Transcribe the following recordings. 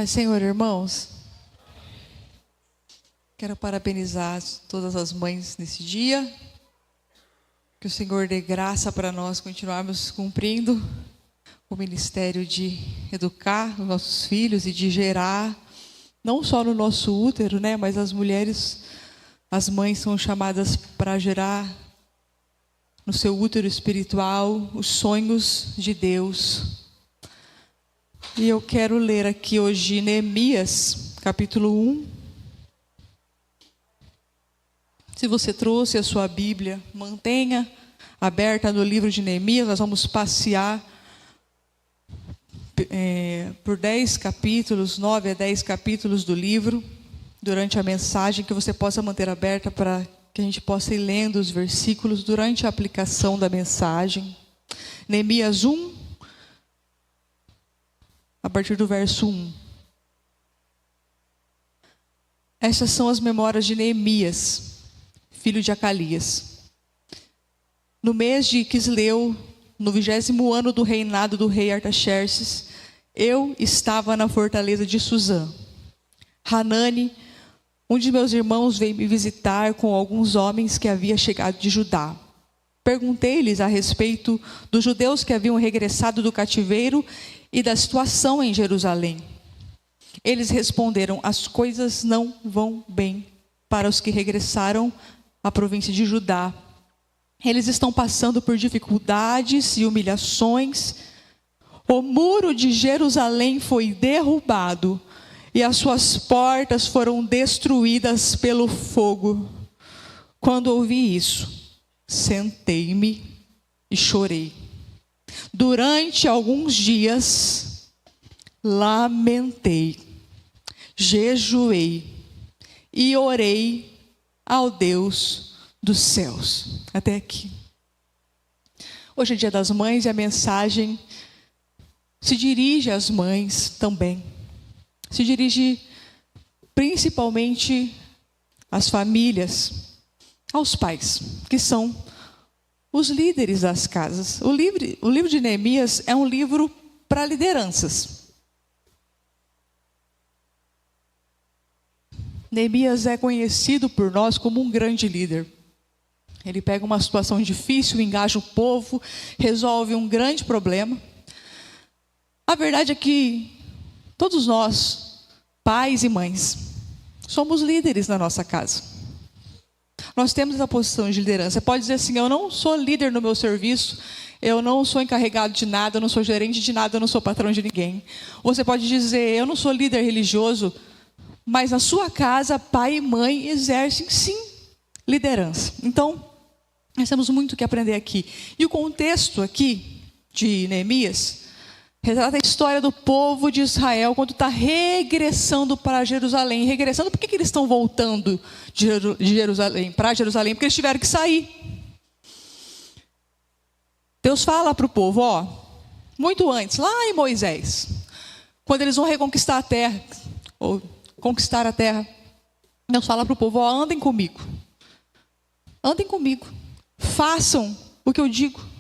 Pai, Senhor, irmãos, quero parabenizar todas as mães nesse dia. Que o Senhor dê graça para nós continuarmos cumprindo o ministério de educar os nossos filhos e de gerar, não só no nosso útero, né, mas as mulheres, as mães são chamadas para gerar no seu útero espiritual os sonhos de Deus. E eu quero ler aqui hoje Neemias, capítulo 1. Se você trouxe a sua Bíblia, mantenha aberta no livro de Neemias. Nós vamos passear por 10 capítulos, 9 a 10 capítulos do livro, durante a mensagem, que você possa manter aberta para que a gente possa ir lendo os versículos durante a aplicação da mensagem. Neemias 1, a partir do verso 1. Essas são as memórias de Neemias, filho de Acalias. No mês de Quisleu, no 20º ano do reinado do rei Artaxerxes, eu estava na fortaleza de Suzã. Hanani, um de meus irmãos, veio me visitar com alguns homens que havia chegado de Judá. Perguntei-lhes a respeito dos judeus que haviam regressado do cativeiro e da situação em Jerusalém. Eles responderam: as coisas não vão bem para os que regressaram à província de Judá. Eles estão passando por dificuldades e humilhações. O muro de Jerusalém foi derrubado e as suas portas foram destruídas pelo fogo. Quando ouvi isso, sentei-me e chorei. Durante alguns dias, lamentei, jejuei e orei ao Deus dos céus. Até aqui. Hoje é dia das mães e a mensagem se dirige às mães também. Se dirige principalmente às famílias, aos pais, que são os líderes das casas. O livro de Neemias é um livro para lideranças. Neemias é conhecido por nós como um grande líder. Ele pega uma situação difícil, engaja o povo, resolve um grande problema. A verdade é que todos nós, pais e mães, somos líderes na nossa casa. Nós temos essa posição de liderança. Você pode dizer assim: eu não sou líder no meu serviço, eu não sou encarregado de nada, eu não sou gerente de nada, eu não sou patrão de ninguém. Ou você pode dizer: eu não sou líder religioso, mas na sua casa, pai e mãe exercem sim liderança. Então, nós temos muito o que aprender aqui. E o contexto aqui de Neemias retrata a história do povo de Israel quando está regressando para Jerusalém. Regressando, por que eles estão voltando de Jerusalém para Jerusalém? Porque eles tiveram que sair. Deus fala para o povo, muito antes, lá em Moisés, quando eles vão reconquistar a terra, ou conquistar a terra, Deus fala para o povo: andem comigo. Andem comigo. Façam o que eu digo.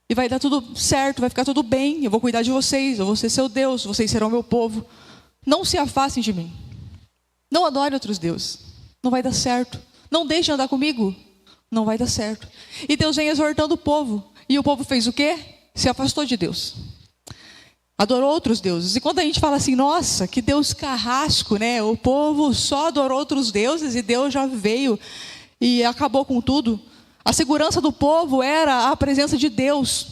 E vai dar tudo certo, vai ficar tudo bem. Eu vou cuidar de vocês, eu vou ser seu Deus, vocês serão meu povo. Não se afastem de mim. Não adorem outros deuses. Não vai dar certo. Não deixem de andar comigo. Não vai dar certo. E Deus vem exortando o povo. E o povo fez o quê? Se afastou de Deus. Adorou outros deuses. E quando a gente fala assim: nossa, que Deus carrasco, né? O povo só adorou outros deuses e Deus já veio e acabou com tudo. A segurança do povo era a presença de Deus.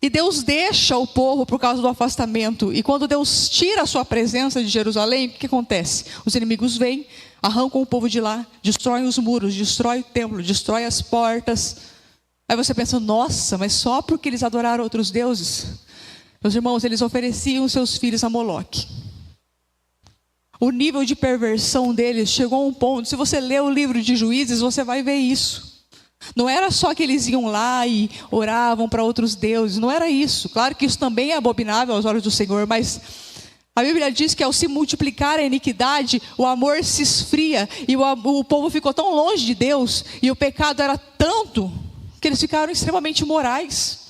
E Deus deixa o povo por causa do afastamento. E quando Deus tira a sua presença de Jerusalém, o que acontece? Os inimigos vêm, arrancam o povo de lá, destroem os muros, destroem o templo, destroem as portas. Aí você pensa: nossa, mas só porque eles adoraram outros deuses? Meus irmãos, eles ofereciam seus filhos a Moloque. O nível de perversão deles chegou a um ponto. Se você ler o livro de Juízes, você vai ver isso. Não era só que eles iam lá e oravam para outros deuses. Não era isso. Claro que isso também é abominável aos olhos do Senhor. Mas a Bíblia diz que ao se multiplicar a iniquidade, o amor se esfria. E o povo ficou tão longe de Deus. E o pecado era tanto que eles ficaram extremamente imorais,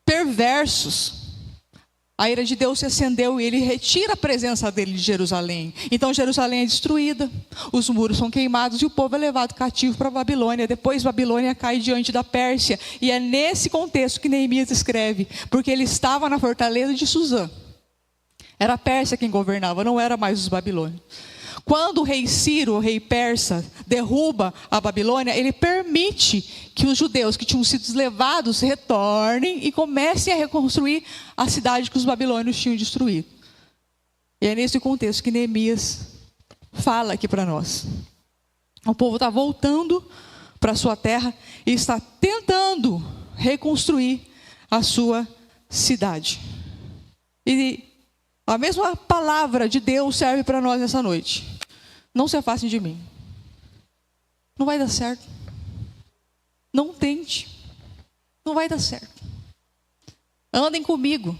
perversos. a ira de Deus se acendeu e ele retira a presença dele de Jerusalém. Então Jerusalém é destruída, os muros são queimados e o povo é levado cativo para a Babilônia. Depois Babilônia cai diante da Pérsia. E é nesse contexto que Neemias escreve, porque ele estava na fortaleza de Suzã. Era a Pérsia quem governava, não era mais os babilônios. Quando o rei Ciro, o rei persa, derruba a Babilônia, ele permite que os judeus que tinham sido levados retornem e comecem a reconstruir a cidade que os babilônios tinham destruído. E é nesse contexto que Neemias fala aqui para nós. O povo está voltando para a sua terra e está tentando reconstruir a sua cidade. E a mesma palavra de Deus serve para nós nessa noite. Não se afastem de mim. Não vai dar certo. Não tente. Não vai dar certo. Andem comigo.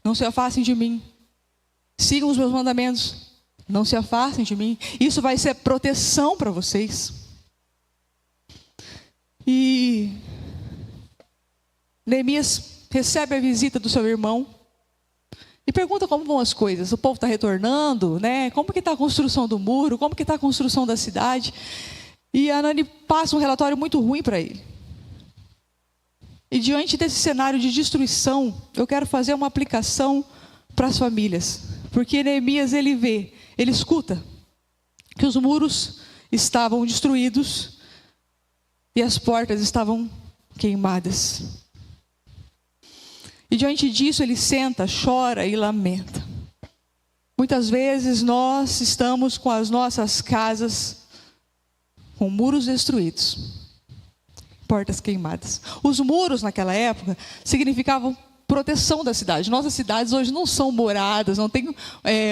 Não se afastem de mim. Sigam os meus mandamentos. Não se afastem de mim. Isso vai ser proteção para vocês. E Neemias recebe a visita do seu irmão e pergunta como vão as coisas. O povo está retornando, né? Como que está a construção do muro? Como que está a construção da cidade? E Anani passa um relatório muito ruim para ele. E diante desse cenário de destruição, eu quero fazer uma aplicação para as famílias. Porque Neemias, ele escuta que os muros estavam destruídos e as portas estavam queimadas. E diante disso ele senta, chora e lamenta. Muitas vezes nós estamos com as nossas casas com muros destruídos, portas queimadas. Os muros naquela época significavam proteção da cidade. Nossas cidades hoje não são muradas, não tem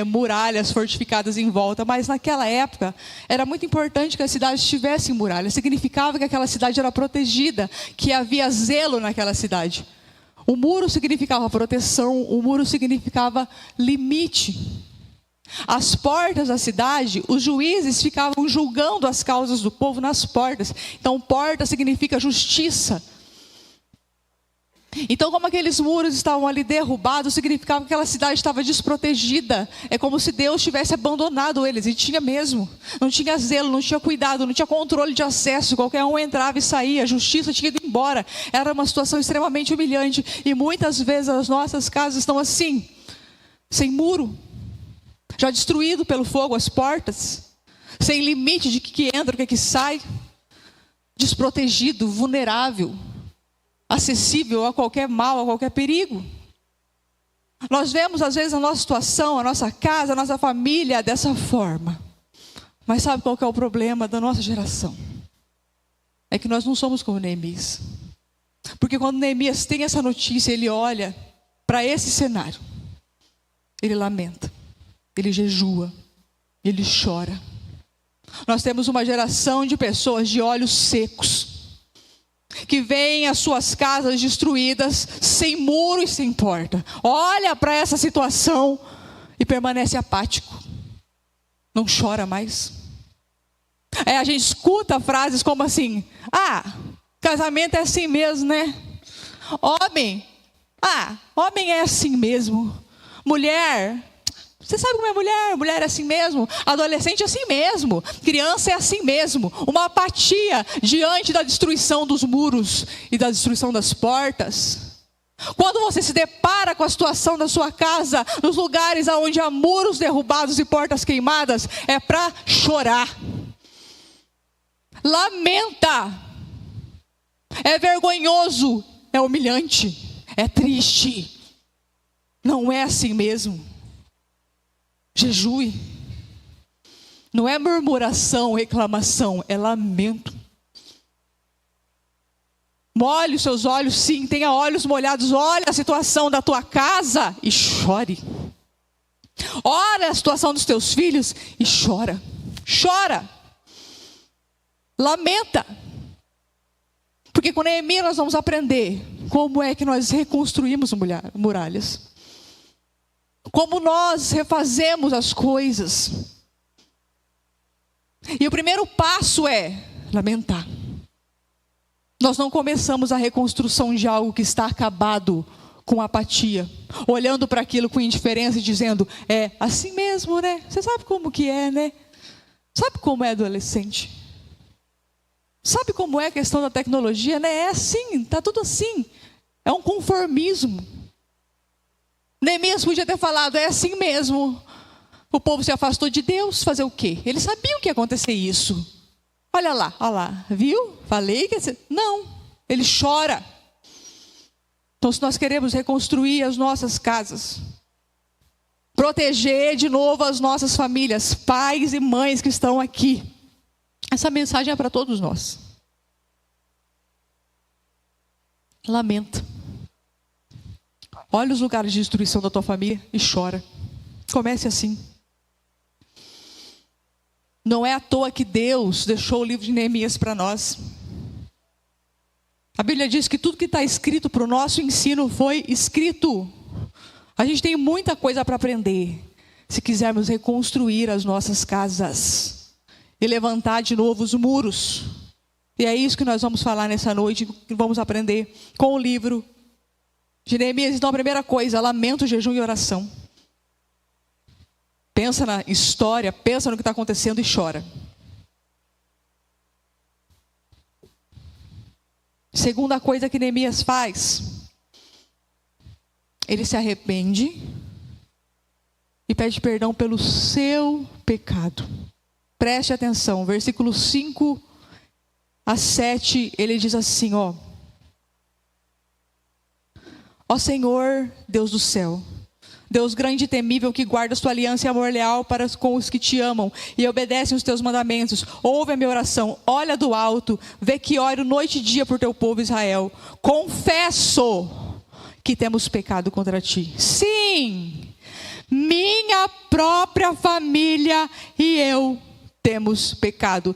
muralhas fortificadas em volta, mas naquela época era muito importante que as cidades tivessem muralhas. Significava que aquela cidade era protegida, que havia zelo naquela cidade. O muro significava proteção, o muro significava limite. As portas da cidade, os juízes ficavam julgando as causas do povo nas portas. Então, porta significa justiça. Então, como aqueles muros estavam ali derrubados, significava que aquela cidade estava desprotegida. É como se Deus tivesse abandonado eles, e tinha mesmo. Não tinha zelo, não tinha cuidado, não tinha controle de acesso. Qualquer um entrava e saía, a justiça tinha ido embora. Era uma situação extremamente humilhante. E muitas vezes as nossas casas estão assim, sem muro, já destruído pelo fogo as portas, sem limite de que entra, o que sai, desprotegido, vulnerável, acessível a qualquer mal, a qualquer perigo. Nós vemos às vezes a nossa situação, a nossa casa, a nossa família dessa forma. Mas sabe qual que é o problema da nossa geração? É que nós não somos como Neemias. Porque quando Neemias tem essa notícia, ele olha para esse cenário, ele lamenta, ele jejua, ele chora. Nós temos uma geração de pessoas de olhos secos, que veem as suas casas destruídas, sem muro e sem porta. Olha para essa situação e permanece apático. Não chora mais. A gente escuta frases como assim: casamento é assim mesmo, né? Homem é assim mesmo. Mulher, você sabe como é mulher? Mulher é assim mesmo. Adolescente é assim mesmo. Criança é assim mesmo. Uma apatia diante da destruição dos muros e da destruição das portas. Quando você se depara com a situação da sua casa, nos lugares onde há muros derrubados e portas queimadas, é para chorar. Lamenta. É vergonhoso. É humilhante. É triste. Não é assim mesmo. Jejue. Não é murmuração, reclamação, é lamento. Molhe os seus olhos, sim, tenha olhos molhados. Olha a situação da tua casa e chore. Olha a situação dos teus filhos e chora. Chora. Lamenta. Porque com Neemias nós vamos aprender como é que nós reconstruímos muralhas. Como nós refazemos as coisas. E o primeiro passo é lamentar. Nós não começamos a reconstrução de algo que está acabado com apatia, olhando para aquilo com indiferença e dizendo, é assim mesmo, né? Você sabe como que é, né? Sabe como é adolescente? Sabe como é a questão da tecnologia, né? É assim, tá tudo assim. É um conformismo. Neemias podia ter falado, é assim mesmo. O povo se afastou de Deus, fazer o quê? Eles sabiam que ia acontecer isso. Olha lá, viu? Falei que... Não, ele chora. Então, se nós queremos reconstruir as nossas casas, proteger de novo as nossas famílias, pais e mães que estão aqui, essa mensagem é para todos nós. Lamenta. Olha os lugares de destruição da tua família e chora. Comece assim. Não é à toa que Deus deixou o livro de Neemias para nós. A Bíblia diz que tudo que está escrito para o nosso ensino foi escrito. A gente tem muita coisa para aprender, se quisermos reconstruir as nossas casas e levantar de novo os muros. E é isso que nós vamos falar nessa noite, que vamos aprender com o livro de Neemias. Então, a primeira coisa, lamento, jejum e oração. Pensa na história, pensa no que está acontecendo e chora. Segunda coisa que Neemias faz, ele se arrepende e pede perdão pelo seu pecado. Preste atenção, versículos 5 a 7, ele diz assim, ó Senhor, Deus do céu, Deus grande e temível, que guarda a sua aliança e amor leal para com os que te amam e obedecem os teus mandamentos, ouve a minha oração, olha do alto, vê que oro noite e dia por teu povo Israel. Confesso que temos pecado contra ti. Sim, minha própria família e eu temos pecado.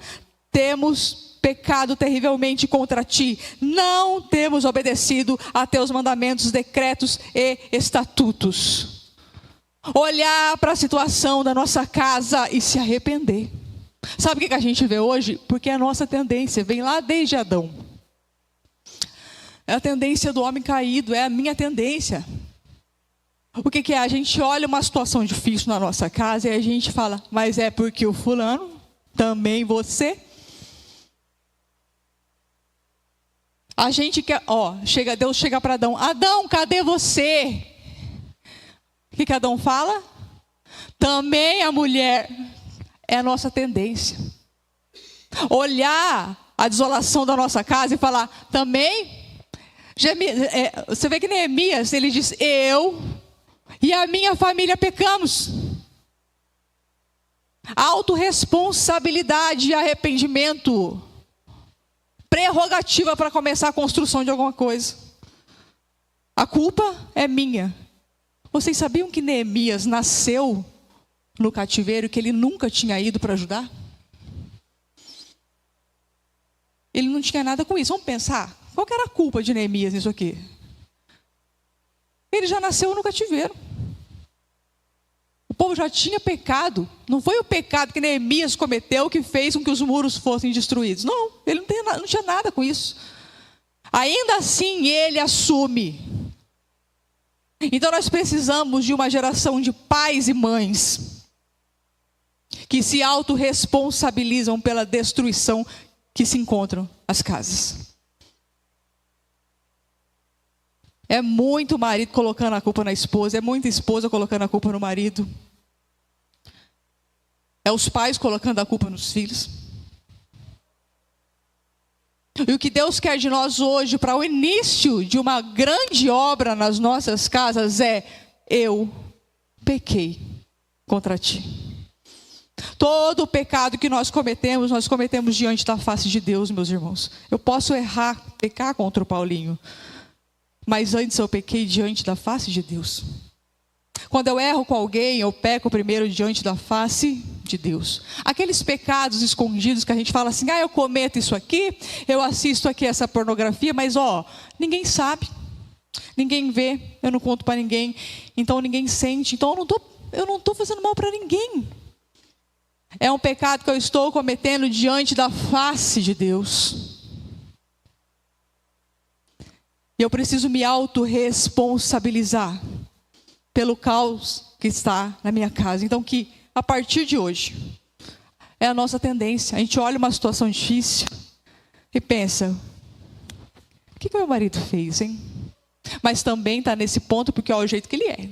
Temos pecado terrivelmente contra ti. Não temos obedecido a teus mandamentos, decretos e estatutos. Olhar para a situação da nossa casa e se arrepender. Sabe o que a gente vê hoje? Porque é a nossa tendência, vem lá desde Adão. É a tendência do homem caído, é a minha tendência. O que é? A gente olha uma situação difícil na nossa casa e a gente fala, mas é porque o fulano, também você. A gente quer, Deus chega para Adão, Adão, cadê você? O que Adão fala? Também a mulher, é a nossa tendência. Olhar a desolação da nossa casa e falar, também. Você vê que Neemias, ele diz, eu e a minha família pecamos. Autorresponsabilidade e arrependimento. Prerrogativa para começar a construção de alguma coisa. A culpa é minha. Vocês sabiam que Neemias nasceu no cativeiro, que ele nunca tinha ido para ajudar? Ele não tinha nada com isso. Vamos pensar, qual que era a culpa de Neemias nisso aqui? Ele já nasceu no cativeiro. O povo já tinha pecado. Não foi o pecado que Neemias cometeu que fez com que os muros fossem destruídos. Não, ele não tinha nada com isso. Ainda assim, ele assume. Então nós precisamos de uma geração de pais e mães que se autorresponsabilizam pela destruição que se encontram as casas. É muito marido colocando a culpa na esposa, é muita esposa colocando a culpa no marido. É os pais colocando a culpa nos filhos. E o que Deus quer de nós hoje, para o início de uma grande obra nas nossas casas, é: eu pequei contra ti. Todo o pecado que nós cometemos diante da face de Deus, meus irmãos. Eu posso pecar contra o Paulinho, mas antes eu pequei diante da face de Deus. Quando eu erro com alguém, eu peco primeiro diante da face de Deus. Aqueles pecados escondidos que a gente fala assim, eu cometo isso aqui, eu assisto aqui essa pornografia, mas ninguém sabe, ninguém vê, eu não conto para ninguém, então ninguém sente, então eu não estou fazendo mal para ninguém. É um pecado que eu estou cometendo diante da face de Deus. E eu preciso me autorresponsabilizar pelo caos que está na minha casa. Então que, a partir de hoje, é a nossa tendência. A gente olha uma situação difícil e pensa, o que meu marido fez, hein? Mas também está nesse ponto porque é o jeito que ele é.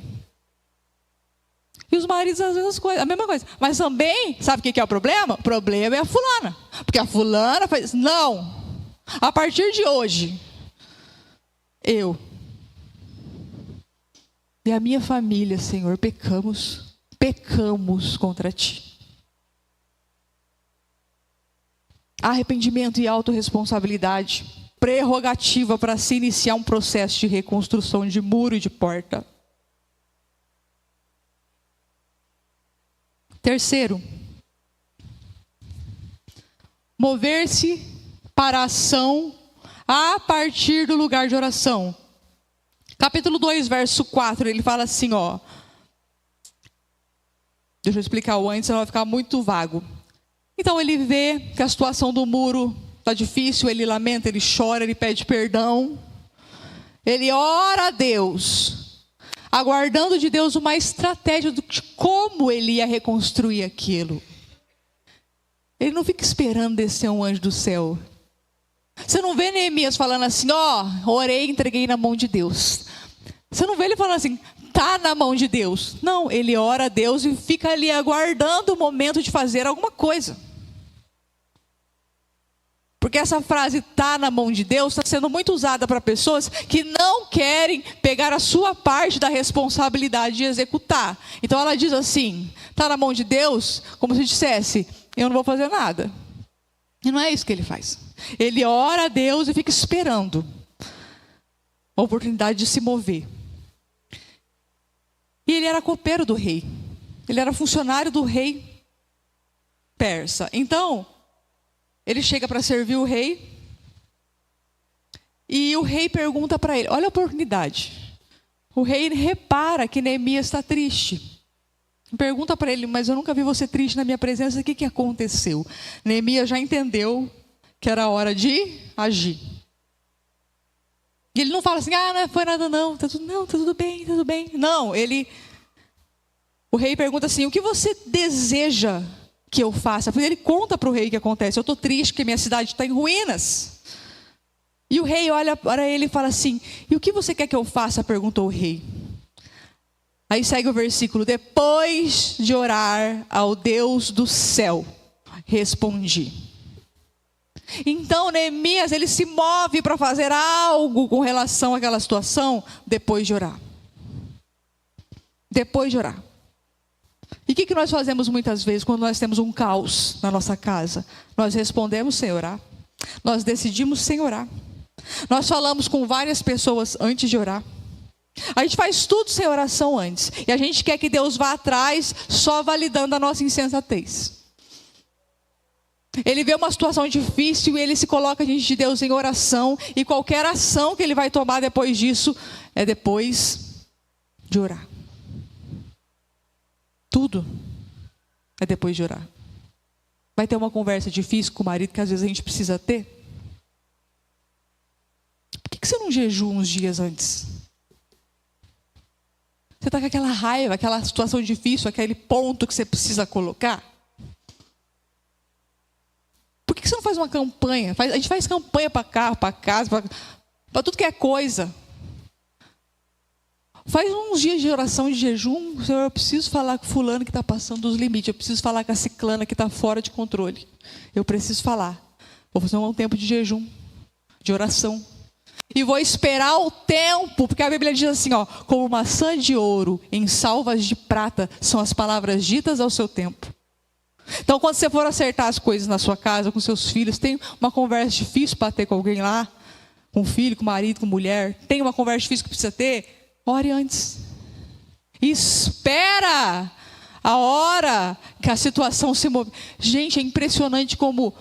E os maridos, às vezes, a mesma coisa. Mas também, sabe o que é o problema? O problema é a fulana. Porque a fulana faz... Não. A partir de hoje, eu e a minha família, Senhor, pecamos contra Ti. Arrependimento e autorresponsabilidade. Prerrogativa para se iniciar um processo de reconstrução de muro e de porta. Terceiro, mover-se para a ação a partir do lugar de oração. Capítulo 2, verso 4, ele fala assim, ó. Deixa eu explicar o antes, senão vai ficar muito vago. Então ele vê que a situação do muro está difícil, ele lamenta, ele chora, ele pede perdão. Ele ora a Deus, aguardando de Deus uma estratégia de como ele ia reconstruir aquilo. Ele não fica esperando descer um anjo do céu. Você não vê Neemias falando assim, ó, orei e entreguei na mão de Deus. Você não vê ele falando assim, tá na mão de Deus. Não, ele ora a Deus e fica ali aguardando o momento de fazer alguma coisa. Porque essa frase, tá na mão de Deus, está sendo muito usada para pessoas que não querem pegar a sua parte da responsabilidade de executar. Então ela diz assim, tá na mão de Deus, como se dissesse, eu não vou fazer nada. E não é isso que ele faz. Ele ora a Deus e fica esperando a oportunidade de se mover. E ele era copeiro do rei. Ele era funcionário do rei persa. Então, ele chega para servir o rei. E o rei pergunta para ele, olha a oportunidade. O rei repara que Neemias está triste. Pergunta para ele, mas eu nunca vi você triste na minha presença, o que aconteceu? Neemias já entendeu que era hora de agir. E ele não fala assim, não foi nada não, tá tudo bem, tudo bem. Não, o rei pergunta assim, o que você deseja que eu faça? Ele conta para o rei o que acontece, eu estou triste porque minha cidade está em ruínas. E o rei olha para ele e fala assim, e o que você quer que eu faça? Perguntou o rei. Aí segue o versículo, depois de orar ao Deus do céu, respondi. Então Neemias, ele se move para fazer algo com relação àquela situação, depois de orar. Depois de orar. E o que nós fazemos muitas vezes quando nós temos um caos na nossa casa? Nós respondemos sem orar. Nós decidimos sem orar. Nós falamos com várias pessoas antes de orar. A gente faz tudo sem oração antes. E a gente quer que Deus vá atrás, só validando a nossa insensatez. Ele vê uma situação difícil e ele se coloca diante de Deus em oração. E qualquer ação que ele vai tomar depois disso, é depois de orar. Tudo é depois de orar. Vai ter uma conversa difícil com o marido que às vezes a gente precisa ter. Por que você não jejua uns dias antes? Você está com aquela raiva, aquela situação difícil, aquele ponto que você precisa colocar. Por que você não faz uma campanha? A gente faz campanha para carro, para casa, para tudo que é coisa. Faz uns dias de oração, de jejum. Senhor, eu preciso falar com fulano que está passando dos limites. Eu preciso falar com a ciclana que está fora de controle. Eu preciso falar. Vou fazer um tempo de jejum, de oração. E vou esperar o tempo, porque a Bíblia diz assim, ó, como maçã de ouro em salvas de prata são as palavras ditas ao seu tempo. Então, quando você for acertar as coisas na sua casa, com seus filhos, tem uma conversa difícil para ter com alguém lá, com filho, com marido, com mulher, tem uma conversa difícil que precisa ter, ore antes. Espera a hora que a situação se move. Gente, é impressionante como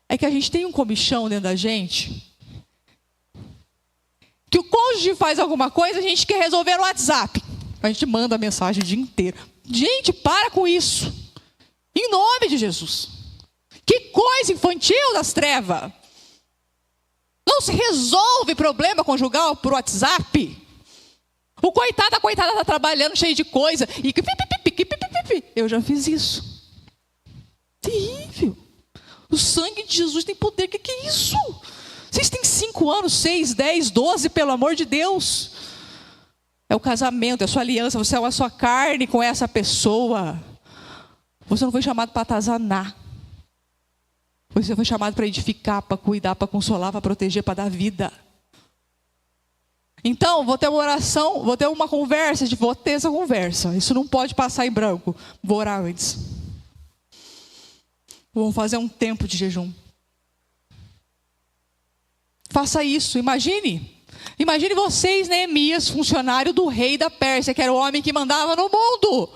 é que a gente tem um comichão dentro da gente. Que o cônjuge faz alguma coisa, a gente quer resolver no WhatsApp. A gente manda a mensagem o dia inteiro. Gente, para com isso. Em nome de Jesus. Que coisa infantil das trevas. Não se resolve problema conjugal por WhatsApp. O coitado, a coitada está trabalhando cheio de coisa. E eu já fiz isso. Terrível. O sangue de Jesus tem poder. O que é isso? Vocês têm 5 anos, 6, 10, 12, pelo amor de Deus. É o casamento, é a sua aliança. Você é a sua carne com essa pessoa. Você não foi chamado para atazanar. Você foi chamado para edificar, para cuidar, para consolar, para proteger, para dar vida. Então, vou ter uma oração, vou ter uma conversa, vou ter essa conversa. Isso não pode passar em branco. Vou orar antes. Vamos fazer um tempo de jejum. Faça isso, imagine. Imagine vocês, Neemias, funcionário do rei da Pérsia, que era o homem que mandava no mundo.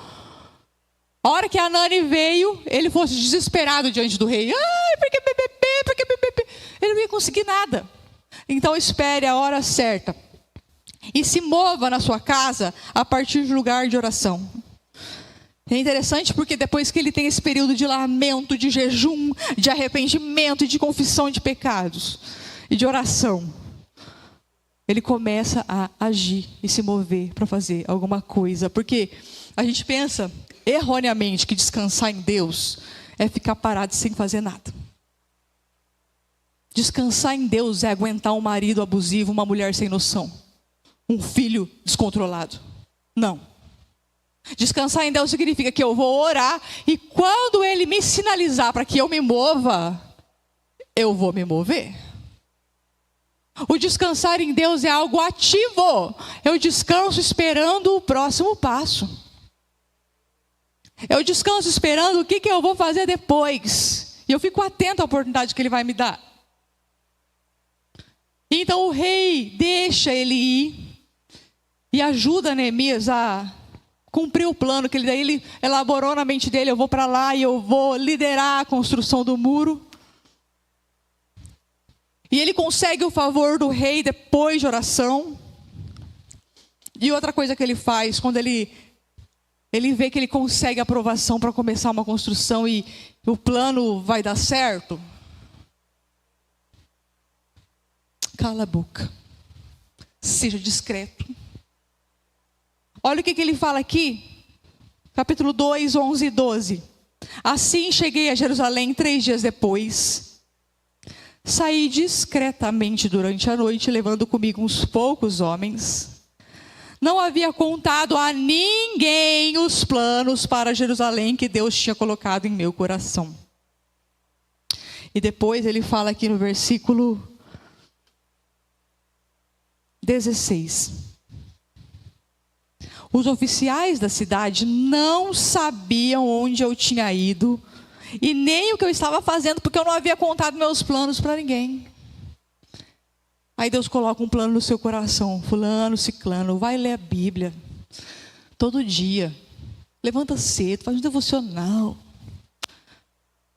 A hora que Anani veio, ele fosse desesperado diante do rei. Ai, porque ele não ia conseguir nada. Então espere a hora certa. E se mova na sua casa a partir do lugar de oração. É interessante porque depois que ele tem esse período de lamento, de jejum, de arrependimento e de confissão de pecados e de oração, ele começa a agir e se mover para fazer alguma coisa. Porque a gente pensa erroneamente que descansar em Deus é ficar parado sem fazer nada. Descansar em Deus é aguentar um marido abusivo, uma mulher sem noção, um filho descontrolado. Não. Descansar em Deus significa que eu vou orar e quando Ele me sinalizar para que eu me mova, eu vou me mover. O descansar em Deus é algo ativo. Eu descanso esperando o próximo passo. Eu descanso esperando o que eu vou fazer depois. E eu fico atento à oportunidade que Ele vai me dar. Então o rei deixa ele ir e ajuda Neemias a cumprir o plano que ele elaborou na mente dele. Eu vou para lá e eu vou liderar a construção do muro. E ele consegue o favor do rei depois de oração. E outra coisa que ele faz, quando ele vê que ele consegue aprovação para começar uma construção e o plano vai dar certo, cala a boca. Seja discreto. Olha o que ele fala aqui. Capítulo 2, 11 e 12. Assim cheguei a Jerusalém 3 dias depois. Saí discretamente durante a noite, levando comigo uns poucos homens. Não havia contado a ninguém os planos para Jerusalém que Deus tinha colocado em meu coração. E depois ele fala aqui no versículo 16. Os oficiais da cidade não sabiam onde eu tinha ido e nem o que eu estava fazendo, porque eu não havia contado meus planos para ninguém. Aí Deus coloca um plano no seu coração. Fulano, ciclano, vai ler a Bíblia todo dia. Levanta cedo, faz um devocional.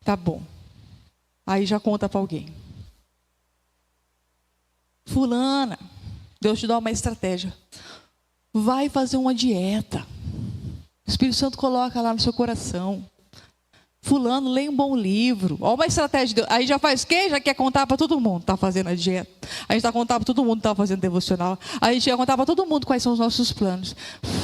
Tá bom. Aí já conta para alguém. Fulana, Deus te dá uma estratégia. Vai fazer uma dieta. O Espírito Santo coloca lá no seu coração. Fulano, lê um bom livro. Olha uma estratégia de Deus. Aí já faz o quê? Já quer contar para todo mundo. Está fazendo a dieta. A gente está contando para todo mundo. Está fazendo devocional. A gente quer contar para todo mundo quais são os nossos planos.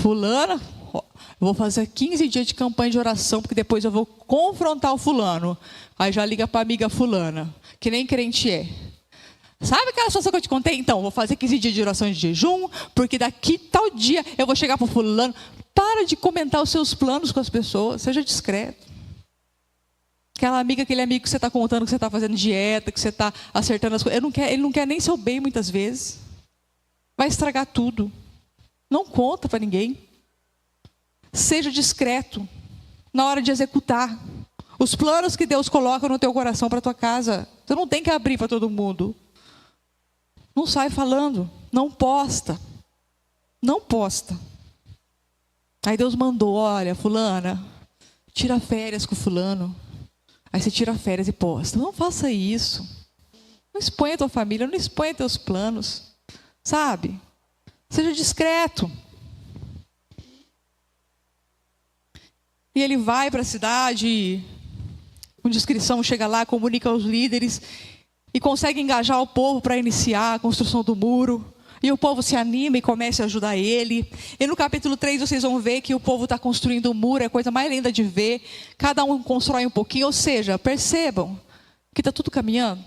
Fulana, eu vou fazer 15 dias de campanha de oração, porque depois eu vou confrontar o fulano. Aí já liga para a amiga fulana, que nem crente é. Sabe aquela situação que eu te contei? Então, vou fazer 15 dias de oração de jejum, porque daqui tal dia eu vou chegar para o fulano. Para de comentar os seus planos com as pessoas. Seja discreto. Aquela amiga, aquele amigo que você está contando que você está fazendo dieta, que você está acertando as coisas. Ele não quer nem seu bem muitas vezes. Vai estragar tudo. Não conta para ninguém. Seja discreto na hora de executar os planos que Deus coloca no teu coração para a tua casa. Você não tem que abrir para todo mundo. Não sai falando. Não posta. Não posta. Aí Deus mandou, olha, fulana, tira férias com o fulano. Aí você tira férias e posta. Não faça isso. Não exponha a tua família, não exponha teus planos. Sabe? Seja discreto. E ele vai para a cidade, com discrição, chega lá, comunica aos líderes. e consegue engajar o povo para iniciar a construção do muro. E o povo se anima e começa a ajudar ele. E no capítulo 3 vocês vão ver que o povo está construindo o muro, é a coisa mais linda de ver. Cada um constrói um pouquinho, ou seja, percebam que está tudo caminhando.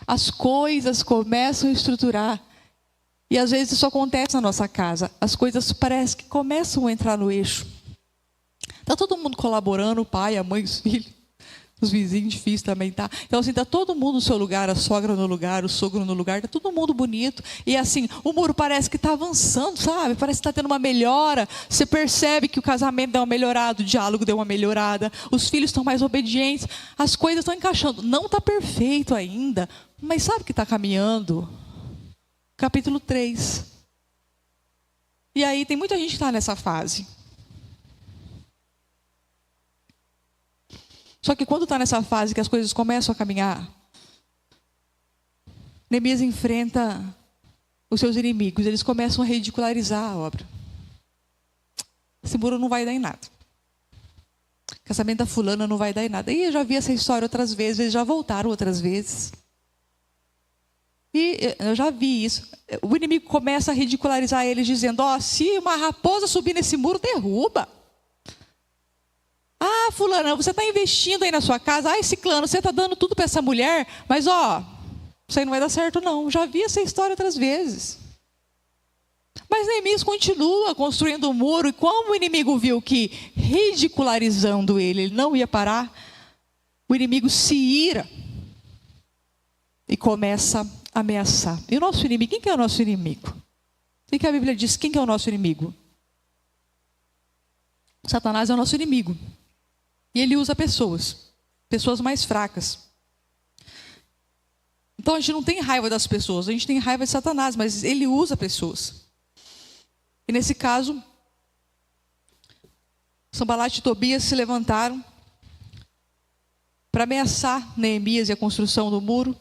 As coisas começam a estruturar. E às vezes isso acontece na nossa casa. As coisas parecem que começam a entrar no eixo. Está todo mundo colaborando, o pai, a mãe, os filhos. Os vizinhos difíceis também, tá? Então assim, está todo mundo no seu lugar, a sogra no lugar, o sogro no lugar, está todo mundo bonito. E assim, o muro parece que está avançando, sabe? Parece que está tendo uma melhora. Você percebe que o casamento deu uma melhorada, o diálogo deu uma melhorada, os filhos estão mais obedientes, as coisas estão encaixando. Não está perfeito ainda, mas sabe que está caminhando? Capítulo 3. E aí tem muita gente que está nessa fase. Só que quando está nessa fase que as coisas começam a caminhar, Neemias enfrenta os seus inimigos. Eles começam a ridicularizar a obra. Esse muro não vai dar em nada. Casamento da fulana não vai dar em nada. E eu já vi essa história outras vezes, eles já voltaram outras vezes. E eu já vi isso. O inimigo começa a ridicularizar eles, dizendo: se uma raposa subir nesse muro, derruba. Ah, fulana, você está investindo aí na sua casa. Ah, ciclano, você está dando tudo para essa mulher. Mas isso aí não vai dar certo não. Já vi essa história outras vezes. Mas Neemias continua construindo o muro. E como o inimigo viu que ridicularizando ele não ia parar, o inimigo se ira e começa a ameaçar. E o nosso inimigo, quem que é o nosso inimigo? O que a Bíblia diz? Quem que é o nosso inimigo? Satanás é o nosso inimigo. E ele usa pessoas mais fracas. Então a gente não tem raiva das pessoas, a gente tem raiva de Satanás, mas ele usa pessoas. E nesse caso, Sanbalat e Tobias se levantaram para ameaçar Neemias e a construção do muro.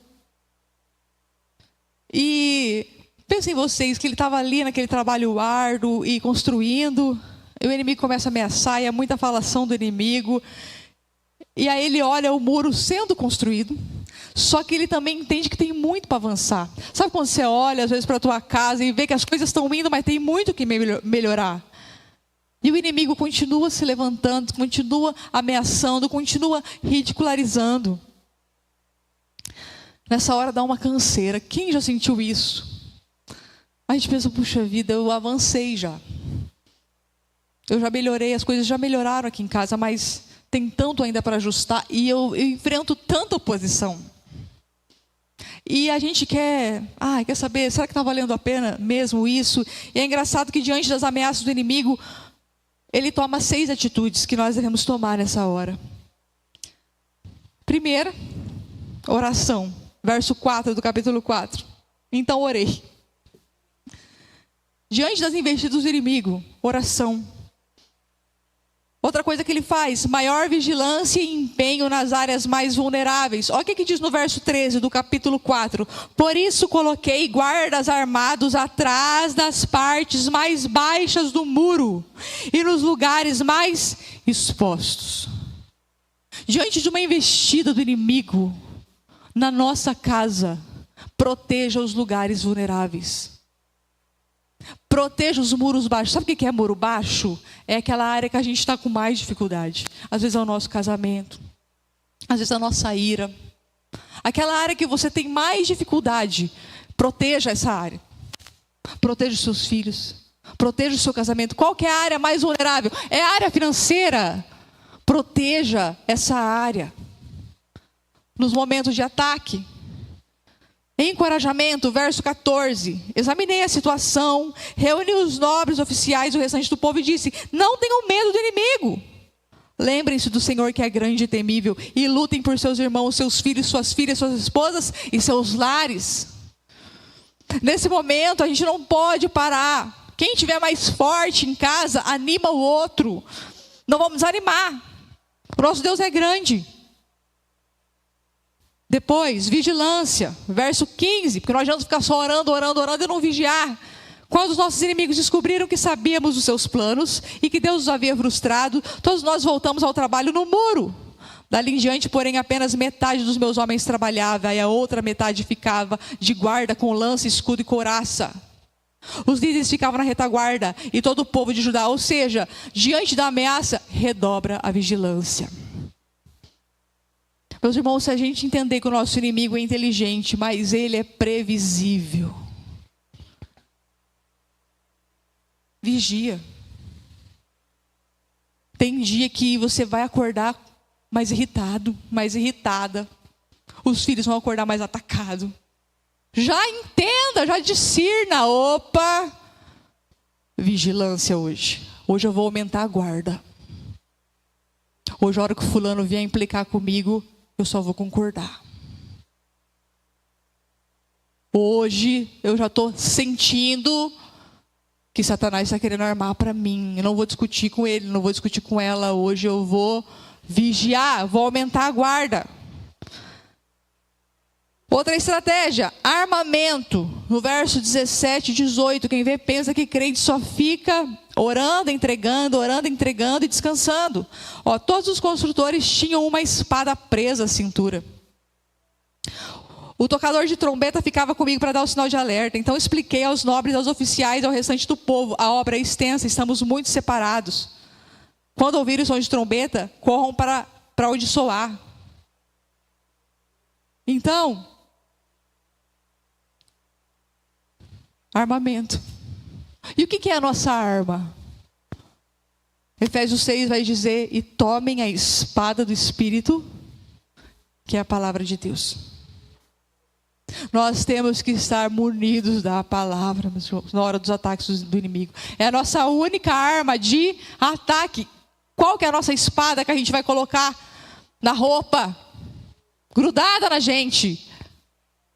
E pensem vocês que ele estava ali naquele trabalho árduo e construindo. E o inimigo começa a ameaçar, e há muita falação do inimigo. E aí ele olha o muro sendo construído. Só que ele também entende que tem muito para avançar. Sabe quando você olha às vezes para a tua casa e vê que as coisas estão indo, mas tem muito que melhorar. E o inimigo continua se levantando, continua ameaçando, continua ridicularizando. Nessa hora dá uma canseira. Quem já sentiu isso? A gente pensa: puxa vida, eu avancei já. Eu já melhorei, as coisas já melhoraram aqui em casa, mas tem tanto ainda para ajustar e eu enfrento tanta oposição. E a gente quer saber, será que está valendo a pena mesmo isso? E é engraçado que diante das ameaças do inimigo, ele toma 6 atitudes que nós devemos tomar nessa hora. Primeira, oração. Verso 4 do capítulo 4. Então orei. Diante das investidas do inimigo, oração. Outra coisa que ele faz: maior vigilância e empenho nas áreas mais vulneráveis. Olha o que diz no verso 13 do capítulo 4. Por isso coloquei guardas armados atrás das partes mais baixas do muro e nos lugares mais expostos. Diante de uma investida do inimigo na nossa casa, proteja os lugares vulneráveis. Proteja os muros baixos. Sabe o que é muro baixo? É aquela área que a gente está com mais dificuldade. Às vezes é o nosso casamento. Às vezes é a nossa ira. Aquela área que você tem mais dificuldade. Proteja essa área. Proteja os seus filhos. Proteja o seu casamento. Qual que é a área mais vulnerável? É a área financeira. Proteja essa área. Nos momentos de ataque. Encorajamento, verso 14. Examinei a situação, reuni os nobres oficiais e o restante do povo e disse: não tenham medo do inimigo. Lembrem-se do Senhor que é grande e temível e lutem por seus irmãos, seus filhos, suas filhas, suas esposas e seus lares. Nesse momento a gente não pode parar. Quem estiver mais forte em casa, anima o outro. Não vamos desanimar. O nosso Deus é grande. Depois, vigilância, verso 15, porque não adianta ficar só orando e não vigiar. Quando os nossos inimigos descobriram que sabíamos dos seus planos e que Deus os havia frustrado, todos nós voltamos ao trabalho no muro. Dali em diante, porém, apenas metade dos meus homens trabalhava, e a outra metade ficava de guarda com lança, escudo e couraça. Os líderes ficavam na retaguarda e todo o povo de Judá, ou seja, diante da ameaça, redobra a vigilância. Meus irmãos, se a gente entender que o nosso inimigo é inteligente, mas ele é previsível, vigia. Tem dia que você vai acordar mais irritado, mais irritada. Os filhos vão acordar mais atacados. Já entenda, já discirna. Opa! Vigilância hoje. Hoje eu vou aumentar a guarda. Hoje, a hora que o fulano vier implicar comigo, eu só vou concordar. Hoje eu já estou sentindo que Satanás está querendo armar para mim. Eu não vou discutir com ele, não vou discutir com ela. Hoje eu vou vigiar, vou aumentar a guarda. Outra estratégia, armamento. No verso 17 e 18, quem vê pensa que crente só fica orando, entregando e descansando. Todos os construtores tinham uma espada presa à cintura. O tocador de trombeta ficava comigo para dar o sinal de alerta. Então expliquei aos nobres, aos oficiais, ao restante do povo: a obra é extensa, estamos muito separados. Quando ouvirem o som de trombeta, corram para onde soar. Então, armamento. E o que é a nossa arma? Efésios 6 vai dizer: e tomem a espada do Espírito, que é a palavra de Deus. Nós temos que estar munidos da palavra na hora dos ataques do inimigo. É a nossa única arma de ataque. Qual que é a nossa espada que a gente vai colocar na roupa, grudada na gente?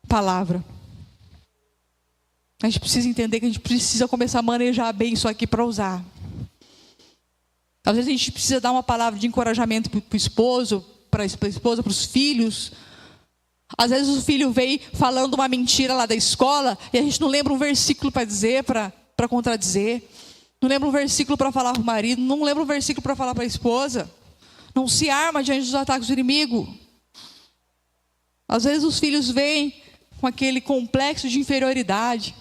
Palavra. A gente precisa entender que a gente precisa começar a manejar bem isso aqui para usar. Às vezes a gente precisa dar uma palavra de encorajamento para o esposo, para a esposa, para os filhos. Às vezes o filho vem falando uma mentira lá da escola e a gente não lembra um versículo para dizer, para contradizer. Não lembra um versículo para falar para o marido, não lembra um versículo para falar para a esposa. Não se arma diante dos ataques do inimigo. Às vezes os filhos vêm com aquele complexo de inferioridade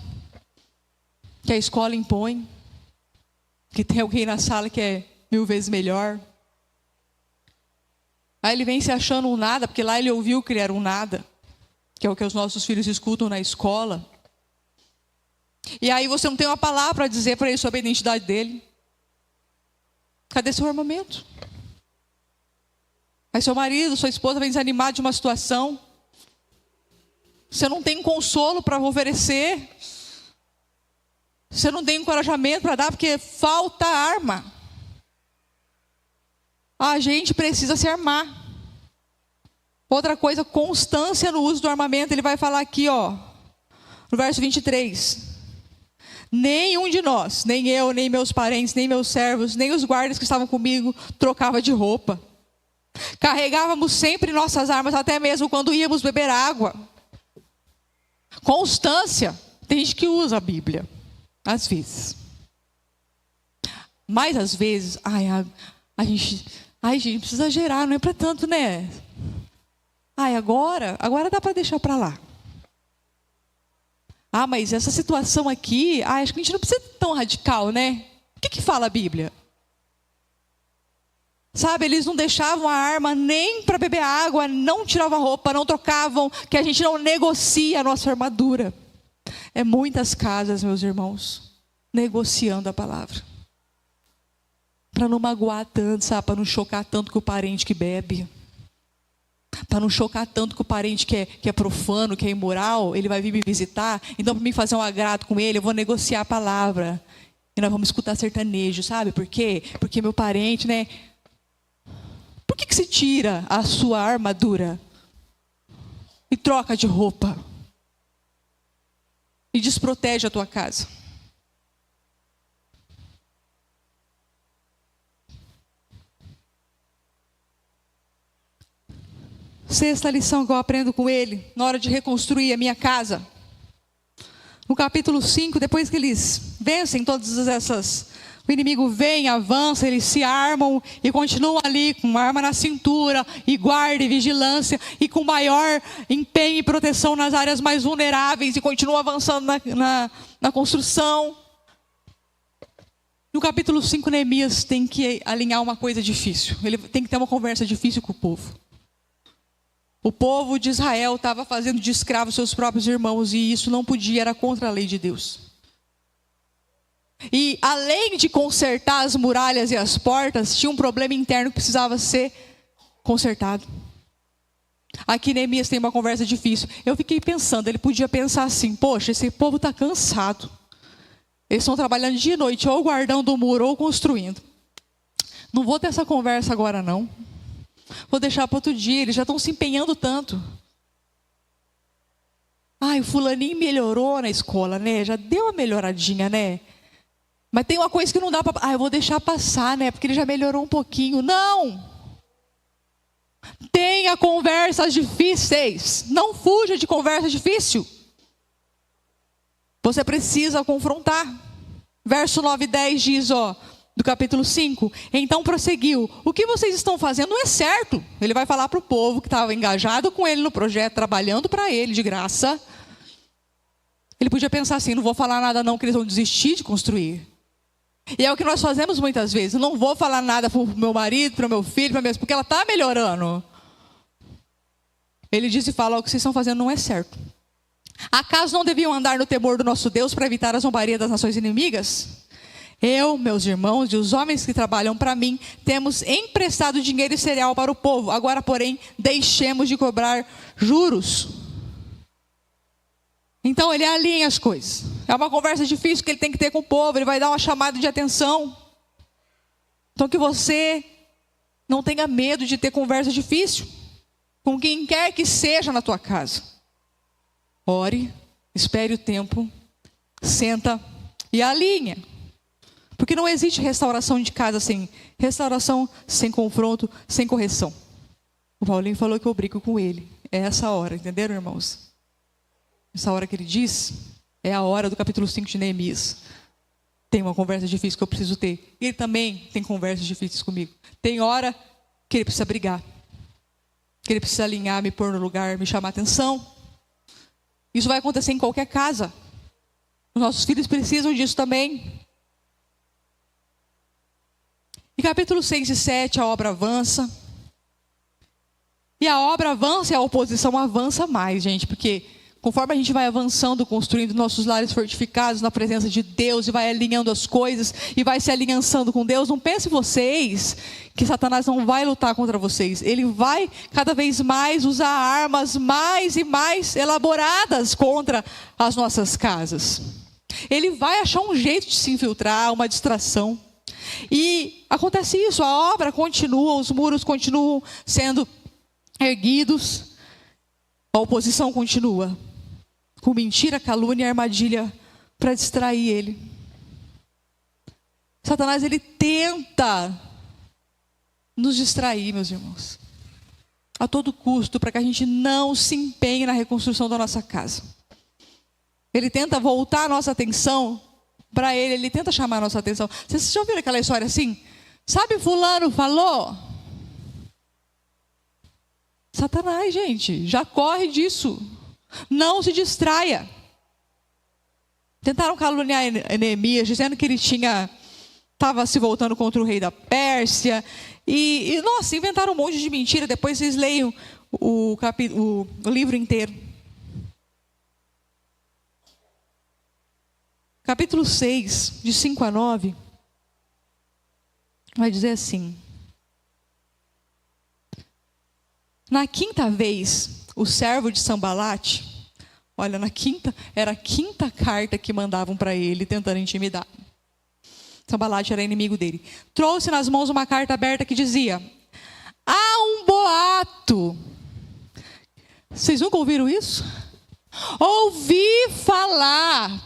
que a escola impõe, que tem alguém na sala que é 1000 vezes melhor. Aí ele vem se achando um nada, porque lá ele ouviu que ele era um nada, que é o que os nossos filhos escutam na escola. E aí você não tem uma palavra para dizer para ele sobre a identidade dele. Cadê seu armamento? Aí seu marido, sua esposa vem desanimado de uma situação. Você não tem um consolo para oferecer. Você não tem encorajamento para dar, porque falta arma. A gente precisa se armar. Outra coisa, constância no uso do armamento. Ele vai falar aqui, no verso 23. Nenhum de nós, nem eu, nem meus parentes, nem meus servos, nem os guardas que estavam comigo, trocava de roupa. Carregávamos sempre nossas armas, até mesmo quando íamos beber água. Constância. Tem gente que usa a Bíblia, às vezes. Mas às vezes, a gente precisa exagerar, não é para tanto, né? Agora dá para deixar para lá. Mas essa situação aqui, acho que a gente não precisa ser tão radical, né? O que fala a Bíblia? Sabe, eles não deixavam a arma nem para beber água, não tiravam a roupa, não trocavam, que a gente não negocia a nossa armadura. É muitas casas, meus irmãos, negociando a palavra. Para não magoar tanto, sabe? Para não chocar tanto com o parente que bebe. Para não chocar tanto com o parente que é profano, que é imoral. Ele vai vir me visitar. Então, para mim fazer um agrado com ele, eu vou negociar a palavra. E nós vamos escutar sertanejo, sabe? Por quê? Porque meu parente, né? Por que você tira a sua armadura e troca de roupa? E desprotege a tua casa? Sexta lição que eu aprendo com ele, na hora de reconstruir a minha casa. No capítulo 5, depois que eles vencem todas essas O inimigo vem, avança, eles se armam e continuam ali com uma arma na cintura, e guarda e vigilância, e com maior empenho e proteção nas áreas mais vulneráveis, e continuam avançando na construção. No capítulo 5, Neemias tem que alinhar uma coisa difícil. Ele tem que ter uma conversa difícil com o povo. O povo de Israel estava fazendo de escravos seus próprios irmãos, e isso não podia, era contra a lei de Deus. E além de consertar as muralhas e as portas, tinha um problema interno que precisava ser consertado. Aqui Neemias tem uma conversa difícil. Eu fiquei pensando, ele podia pensar assim: poxa, esse povo está cansado. Eles estão trabalhando dia e noite, ou guardando o muro, ou construindo. Não vou ter essa conversa agora não. Vou deixar para outro dia, eles já estão se empenhando tanto. Ai, o fulaninho melhorou na escola, né? Já deu uma melhoradinha, né? Mas tem uma coisa que não dá para... eu vou deixar passar, né? Porque ele já melhorou um pouquinho. Não! Tenha conversas difíceis. Não fuja de conversa difícil. Você precisa confrontar. Verso 9 e 10 diz, do capítulo 5. Então prosseguiu: o que vocês estão fazendo não é certo. Ele vai falar para o povo que estava engajado com ele no projeto, trabalhando para ele de graça. Ele podia pensar assim: não vou falar nada não, que eles vão desistir de construir. E é o que nós fazemos muitas vezes. Eu não vou falar nada para o meu marido, para o meu filho, para minha esposa, porque ela está melhorando. Ele diz e fala: o que vocês estão fazendo não é certo. Acaso não deviam andar no temor do nosso Deus para evitar a zombaria das nações inimigas? Eu, meus irmãos e os homens que trabalham para mim, temos emprestado dinheiro e cereal para o povo. Agora, porém, deixemos de cobrar juros. Então ele alinha as coisas. É uma conversa difícil que ele tem que ter com o povo. Ele vai dar uma chamada de atenção. Então que você não tenha medo de ter conversa difícil com quem quer que seja na tua casa. Ore, espere o tempo, senta e alinha. Porque não existe restauração de casa sem restauração, sem confronto, sem correção. O Paulinho falou que eu brigo com ele. É essa hora, entenderam, irmãos? Essa hora que ele diz é a hora do capítulo 5 de Neemias. Tem uma conversa difícil que eu preciso ter. E ele também tem conversas difíceis comigo. Tem hora que ele precisa brigar. Que ele precisa alinhar, me pôr no lugar, me chamar a atenção. Isso vai acontecer em qualquer casa. Os nossos filhos precisam disso também. Em capítulo 6 e 7 a obra avança. E a obra avança e a oposição avança mais, gente. Porque conforme a gente vai avançando, construindo nossos lares fortificados na presença de Deus, e vai alinhando as coisas, e vai se aliançando com Deus, não pense vocês que Satanás não vai lutar contra vocês. Ele vai cada vez mais usar armas mais e mais elaboradas contra as nossas casas. Ele vai achar um jeito de se infiltrar, uma distração. E acontece isso, a obra continua, os muros continuam sendo erguidos, a oposição continua. Com mentira, calúnia e armadilha para distrair ele. Satanás, ele tenta nos distrair, meus irmãos, a todo custo, para que a gente não se empenhe na reconstrução da nossa casa. Ele tenta voltar a nossa atenção para ele, ele tenta chamar a nossa atenção. Vocês já ouviram aquela história assim? Sabe, fulano falou? Satanás, gente, já corre disso. Não se distraia. Tentaram caluniar Neemias, dizendo que ele estava se voltando contra o rei da Pérsia. E nossa, inventaram um monte de mentira. Depois vocês leiam o livro inteiro. Capítulo 6, de 5 a 9, vai dizer assim: na quinta vez, o servo de Sambalate, olha, era a quinta carta que mandavam para ele, tentando intimidar. Sambalate era inimigo dele. Trouxe nas mãos uma carta aberta que dizia: há um boato. Vocês nunca ouviram isso? Ouvi falar.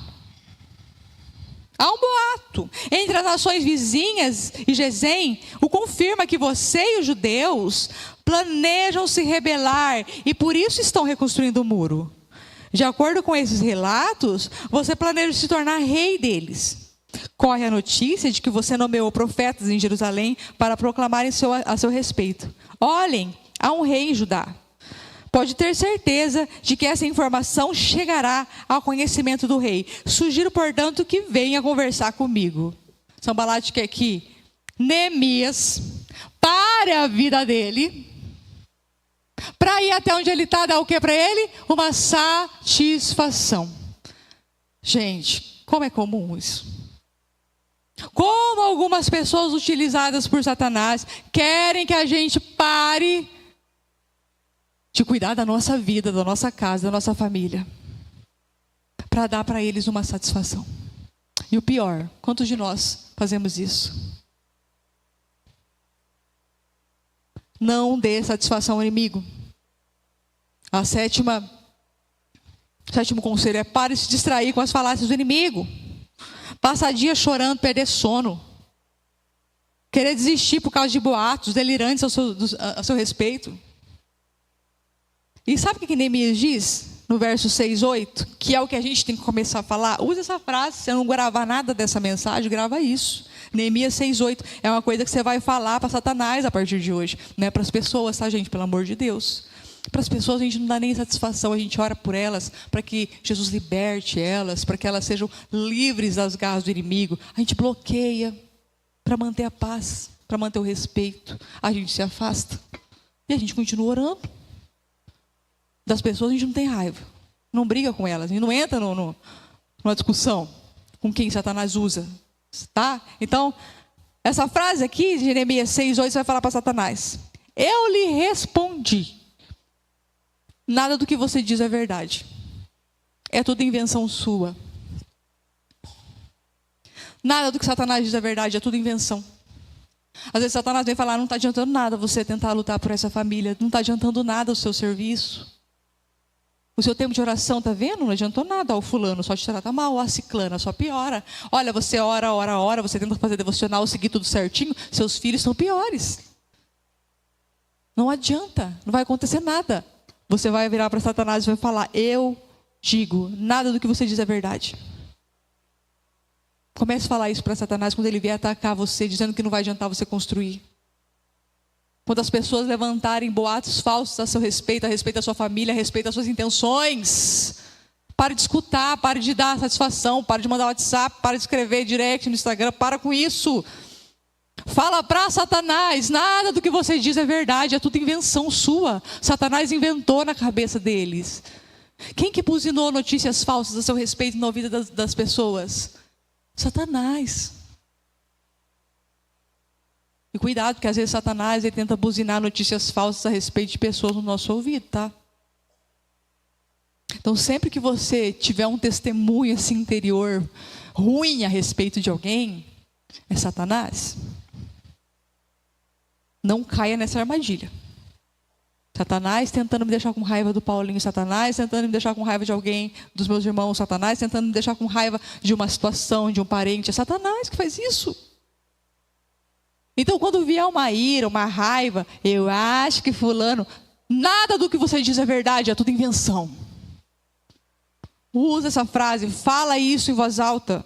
Há um boato entre as nações vizinhas e Gesem, o confirma que você e os judeus planejam se rebelar e por isso estão reconstruindo o muro. De acordo com esses relatos, você planeja se tornar rei deles. Corre a notícia de que você nomeou profetas em Jerusalém para proclamarem a seu respeito. Olhem, há um rei em Judá. Pode ter certeza de que essa informação chegará ao conhecimento do rei. Sugiro, portanto, que venha conversar comigo. Sanbalate quer que Neemias pare a vida dele, para ir até onde ele está, dar o que para ele? Uma satisfação. Gente, como é comum isso? Como algumas pessoas utilizadas por Satanás querem que a gente pare de cuidar da nossa vida, da nossa casa, da nossa família, para dar para eles uma satisfação. E o pior, quantos de nós fazemos isso? Não dê satisfação ao inimigo. O sétimo conselho é: pare de se distrair com as falácias do inimigo. Passar dias chorando, perder sono, querer desistir por causa de boatos delirantes a seu respeito. E sabe o que Neemias diz no verso 6, 8? Que é o que a gente tem que começar a falar. Usa essa frase. Se você não gravar nada dessa mensagem, grava isso. Neemias 6, 8 é uma coisa que você vai falar para Satanás a partir de hoje. Não é para as pessoas, tá, gente? Pelo amor de Deus. Para as pessoas a gente não dá nem satisfação. A gente ora por elas, para que Jesus liberte elas, para que elas sejam livres das garras do inimigo. A gente bloqueia para manter a paz, para manter o respeito. A gente se afasta e a gente continua orando. Das pessoas a gente não tem raiva, não briga com elas, a gente não entra numa discussão com quem Satanás usa, tá? Então, essa frase aqui de Jeremias 6, 8, você vai falar para Satanás: eu lhe respondi, nada do que você diz é verdade, é tudo invenção sua. Nada do que Satanás diz é verdade, é tudo invenção. Às vezes Satanás vem falar: não está adiantando nada você tentar lutar por essa família, não está adiantando nada o seu serviço. O seu tempo de oração, tá vendo? Não adiantou nada. O fulano só te trata mal, a ciclana só piora. Olha, você ora, você tenta fazer devocional, seguir tudo certinho, seus filhos são piores. Não adianta, não vai acontecer nada. Você vai virar para Satanás e vai falar: eu digo, nada do que você diz é verdade. Comece a falar isso para Satanás quando ele vier atacar você, dizendo que não vai adiantar você construir. Quando as pessoas levantarem boatos falsos a seu respeito, a respeito da sua família, a respeito das suas intenções, pare de escutar, pare de dar satisfação, pare de mandar WhatsApp, pare de escrever direct no Instagram, para com isso. Fala para Satanás: nada do que você diz é verdade, é tudo invenção sua. Satanás inventou na cabeça deles. Quem que buzinou notícias falsas a seu respeito na vida das pessoas? Satanás. E cuidado, porque às vezes Satanás ele tenta buzinar notícias falsas a respeito de pessoas no nosso ouvido, tá? Então sempre que você tiver um testemunho assim interior ruim a respeito de alguém, é Satanás. Não caia nessa armadilha. Satanás tentando me deixar com raiva do Paulinho, Satanás tentando me deixar com raiva de alguém, dos meus irmãos, Satanás tentando me deixar com raiva de uma situação, de um parente. É Satanás que faz isso. Então, quando vier uma ira, uma raiva, eu acho que fulano, nada do que você diz é verdade, é tudo invenção. Usa essa frase, fala isso em voz alta.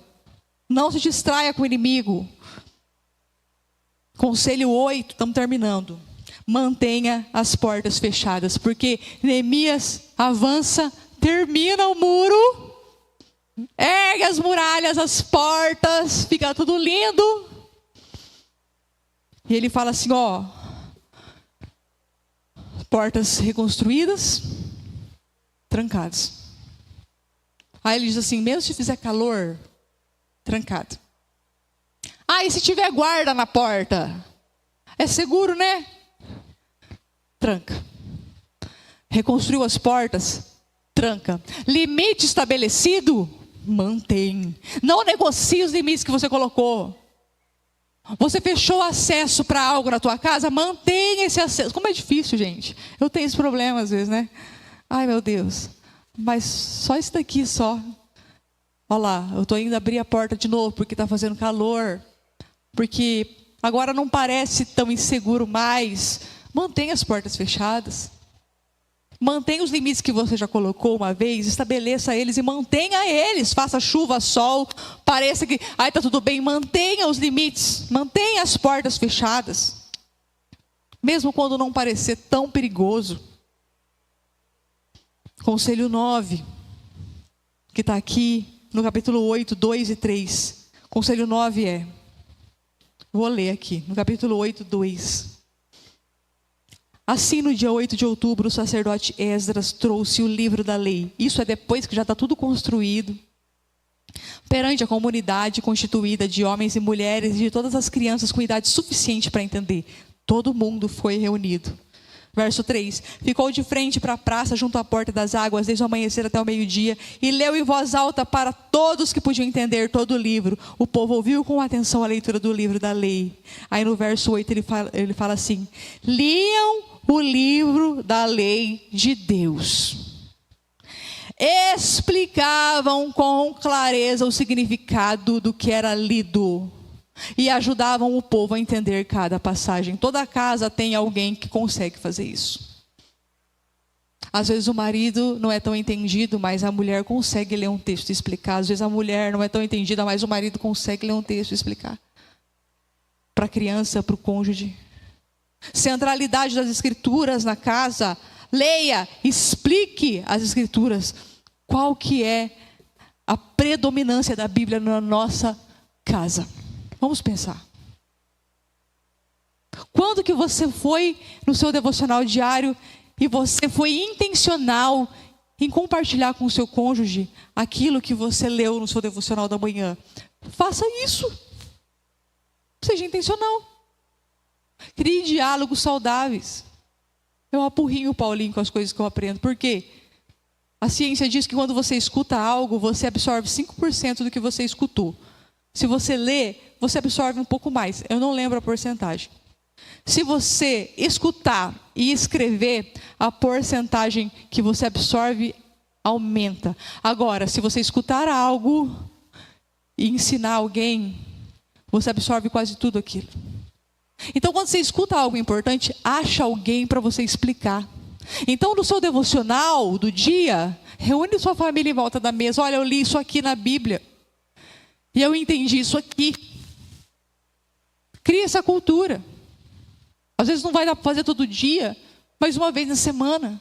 Não se distraia com o inimigo. Conselho 8, estamos terminando. Mantenha as portas fechadas, porque Neemias avança, termina o muro, ergue as muralhas, as portas, fica tudo lindo. E ele fala assim: ó, portas reconstruídas, trancadas. Aí ele diz assim: mesmo se fizer calor, trancado. Ah, e se tiver guarda na porta? É seguro, né? Tranca. Reconstruiu as portas, tranca. Limite estabelecido, mantém. Não negocie os limites que você colocou. Você fechou acesso para algo na tua casa, mantenha esse acesso. Como é difícil, gente. Eu tenho esse problema às vezes, né? Ai, meu Deus. Mas só isso daqui só. Olha lá, eu estou indo abrir a porta de novo porque está fazendo calor. Porque agora não parece tão inseguro mais. Mantenha as portas fechadas. Mantenha os limites que você já colocou uma vez, estabeleça eles e mantenha eles. Faça chuva, sol, pareça que está tudo bem. Mantenha os limites, mantenha as portas fechadas. Mesmo quando não parecer tão perigoso. Conselho 9, que está aqui no capítulo 8, 2 e 3. Conselho 9 vou ler aqui, no capítulo 8, 2. Assim, no dia 8 de outubro, o sacerdote Esdras trouxe o livro da lei. Isso é depois que já está tudo construído. Perante a comunidade constituída de homens e mulheres e de todas as crianças com idade suficiente para entender. Todo mundo foi reunido. Verso 3. Ficou de frente para a praça junto à porta das águas, desde o amanhecer até o meio-dia, e leu em voz alta para todos que podiam entender todo o livro. O povo ouviu com atenção a leitura do livro da lei. Aí no verso 8 ele fala assim: liam o livro da lei de Deus. Explicavam com clareza o significado do que era lido. E ajudavam o povo a entender cada passagem. Toda casa tem alguém que consegue fazer isso. Às vezes o marido não é tão entendido, mas a mulher consegue ler um texto e explicar. Às vezes a mulher não é tão entendida, mas o marido consegue ler um texto e explicar. Para a criança, para o cônjuge. Centralidade das escrituras na casa. Leia, explique as escrituras. Qual que é a predominância da Bíblia na nossa casa? Vamos pensar. Quando que você foi no seu devocional diário e você foi intencional em compartilhar com o seu cônjuge aquilo que você leu no seu devocional da manhã? Faça isso. Seja intencional. Crie diálogos saudáveis. Eu apurrinho o Paulinho com as coisas que eu aprendo. Por quê? A ciência diz que quando você escuta algo, você absorve 5% do que você escutou. Se você lê, você absorve um pouco mais. Eu não lembro a porcentagem. Se você escutar e escrever, a porcentagem que você absorve aumenta. Agora, se você escutar algo e ensinar alguém, você absorve quase tudo aquilo. Então, quando você escuta algo importante, acha alguém para você explicar. Então, no seu devocional do dia, reúne sua família em volta da mesa. Olha, eu li isso aqui na Bíblia. E eu entendi isso aqui. Cria essa cultura. Às vezes não vai dar para fazer todo dia, mas uma vez na semana.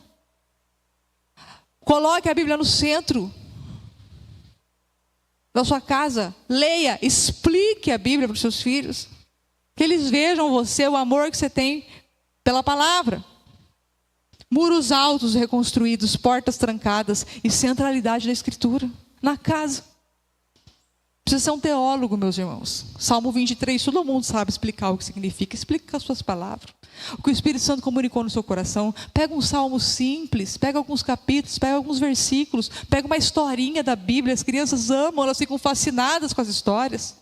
Coloque a Bíblia no centro da sua casa. Leia, explique a Bíblia para os seus filhos. Que eles vejam você, o amor que você tem pela palavra. Muros altos reconstruídos, portas trancadas e centralidade da Escritura na casa. Precisa ser um teólogo, meus irmãos. Salmo 23, todo mundo sabe explicar o que significa. Explica com as suas palavras. O que o Espírito Santo comunicou no seu coração. Pega um salmo simples, pega alguns capítulos, pega alguns versículos, pega uma historinha da Bíblia. As crianças amam, elas ficam fascinadas com as histórias.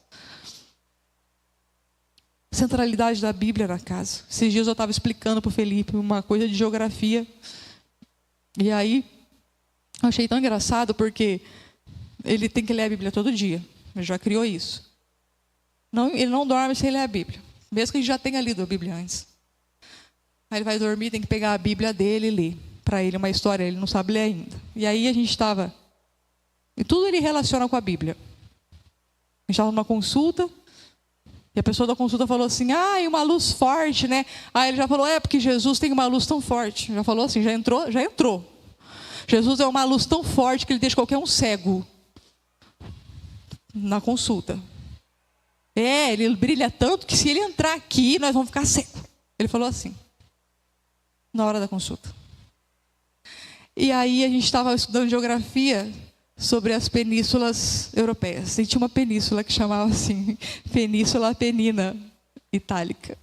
Centralidade da Bíblia na casa. Esses dias eu estava explicando para o Felipe uma coisa de geografia. E aí, eu achei tão engraçado porque ele tem que ler a Bíblia todo dia. Ele já criou isso. Ele não dorme sem ler a Bíblia. Mesmo que ele já tenha lido a Bíblia antes. Aí ele vai dormir, tem que pegar a Bíblia dele e ler. Para ele uma história, ele não sabe ler ainda. E aí a gente estava... E tudo ele relaciona com a Bíblia. A gente estava numa consulta. E a pessoa da consulta falou assim, uma luz forte, né? Aí ele já falou, porque Jesus tem uma luz tão forte. Já falou assim, já entrou. Jesus é uma luz tão forte que ele deixa qualquer um cego. Na consulta. Ele brilha tanto que se ele entrar aqui, nós vamos ficar cegos. Ele falou assim. Na hora da consulta. E aí a gente estava estudando geografia sobre as penínsulas europeias. E tinha uma península que chamava assim, Península Apenina Itálica.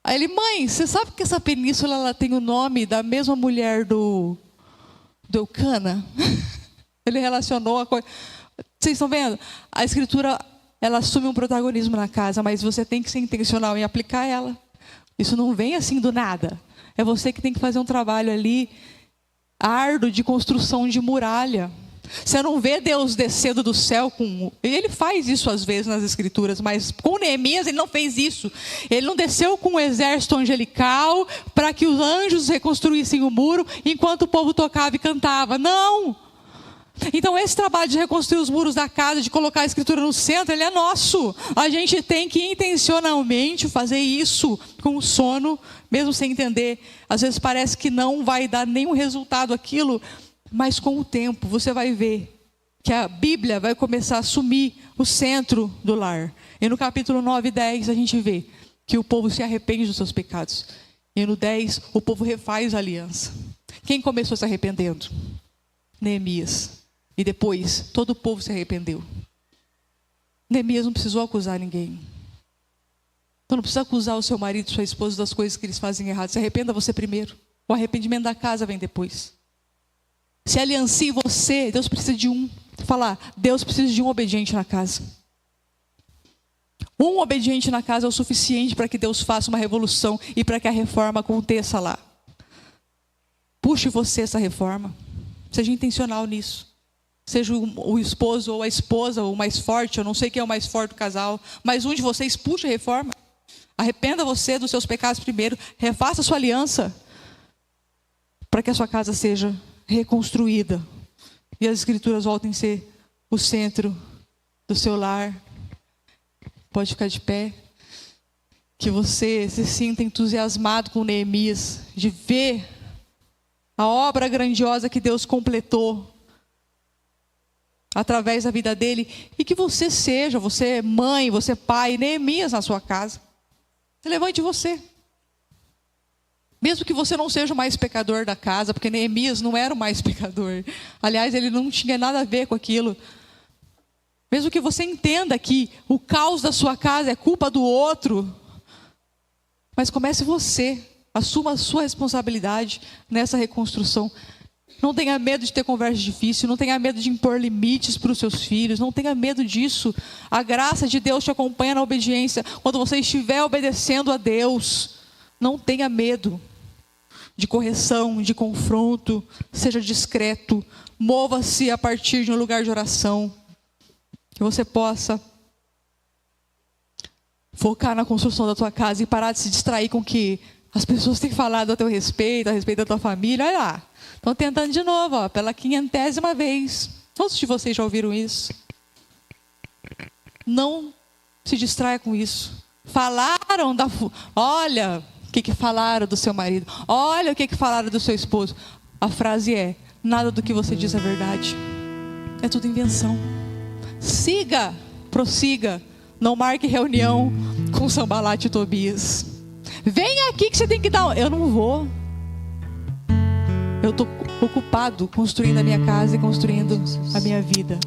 Aí ele, mãe, você sabe que essa península ela tem o nome da mesma mulher do Eucana? Ele relacionou a coisa... Vocês estão vendo? A Escritura, ela assume um protagonismo na casa, mas você tem que ser intencional em aplicar ela. Isso não vem assim do nada. É você que tem que fazer um trabalho ali árduo de construção de muralha. Você não vê Deus descendo do céu com... Ele faz isso às vezes nas escrituras, mas com Neemias ele não fez isso. Ele não desceu com um exército angelical para que os anjos reconstruíssem o muro enquanto o povo tocava e cantava. Não! Então esse trabalho de reconstruir os muros da casa, de colocar a escritura no centro, ele é nosso. A gente tem que intencionalmente fazer isso com o sono, mesmo sem entender. Às vezes parece que não vai dar nenhum resultado aquilo, mas com o tempo você vai ver que a Bíblia vai começar a assumir o centro do lar. E no capítulo 9 e 10 a gente vê que o povo se arrepende dos seus pecados. E no 10 o povo refaz a aliança. Quem começou se arrependendo? Neemias. E depois todo o povo se arrependeu. Neemias não precisou acusar ninguém. Então não precisa acusar o seu marido, sua esposa das coisas que eles fazem errado. Se arrependa você primeiro. O arrependimento da casa vem depois. Se aliancie você, Deus precisa de um. Falar, Deus precisa de um obediente na casa. Um obediente na casa é o suficiente para que Deus faça uma revolução e para que a reforma aconteça lá. Puxe você essa reforma. Seja intencional nisso. Seja o esposo ou a esposa, o mais forte, eu não sei quem é o mais forte do casal, mas um de vocês puxe a reforma. Arrependa você dos seus pecados primeiro, refaça a sua aliança, para que a sua casa seja reconstruída e as escrituras voltem a ser o centro do seu lar. Pode ficar de pé. Que você se sinta entusiasmado com Neemias, de ver a obra grandiosa que Deus completou através da vida dele, e que você seja, você mãe, você pai, Neemias na sua casa. Levante você. Mesmo que você não seja o mais pecador da casa, porque Neemias não era o mais pecador. Aliás, ele não tinha nada a ver com aquilo. Mesmo que você entenda que o caos da sua casa é culpa do outro, mas comece você, assuma a sua responsabilidade nessa reconstrução. Não tenha medo de ter conversa difícil, não tenha medo de impor limites para os seus filhos, não tenha medo disso. A graça de Deus te acompanha na obediência. Quando você estiver obedecendo a Deus, não tenha medo de correção, de confronto, seja discreto, mova-se a partir de um lugar de oração, que você possa focar na construção da tua casa e parar de se distrair com o que as pessoas têm falado a teu respeito, a respeito da tua família. Olha lá, estão tentando de novo, ó, pela 500ª vez. Todos de vocês já ouviram isso. Não se distraia com isso. Falaram da... Olha o que falaram do seu marido. Olha o que falaram do seu esposo. A frase é: nada do que você diz é verdade. É tudo invenção. Siga, prossiga. Não marque reunião com Sanbalat e Tobias. Vem aqui que você tem que dar... Eu não vou. Eu estou ocupado construindo a minha casa e construindo a minha vida.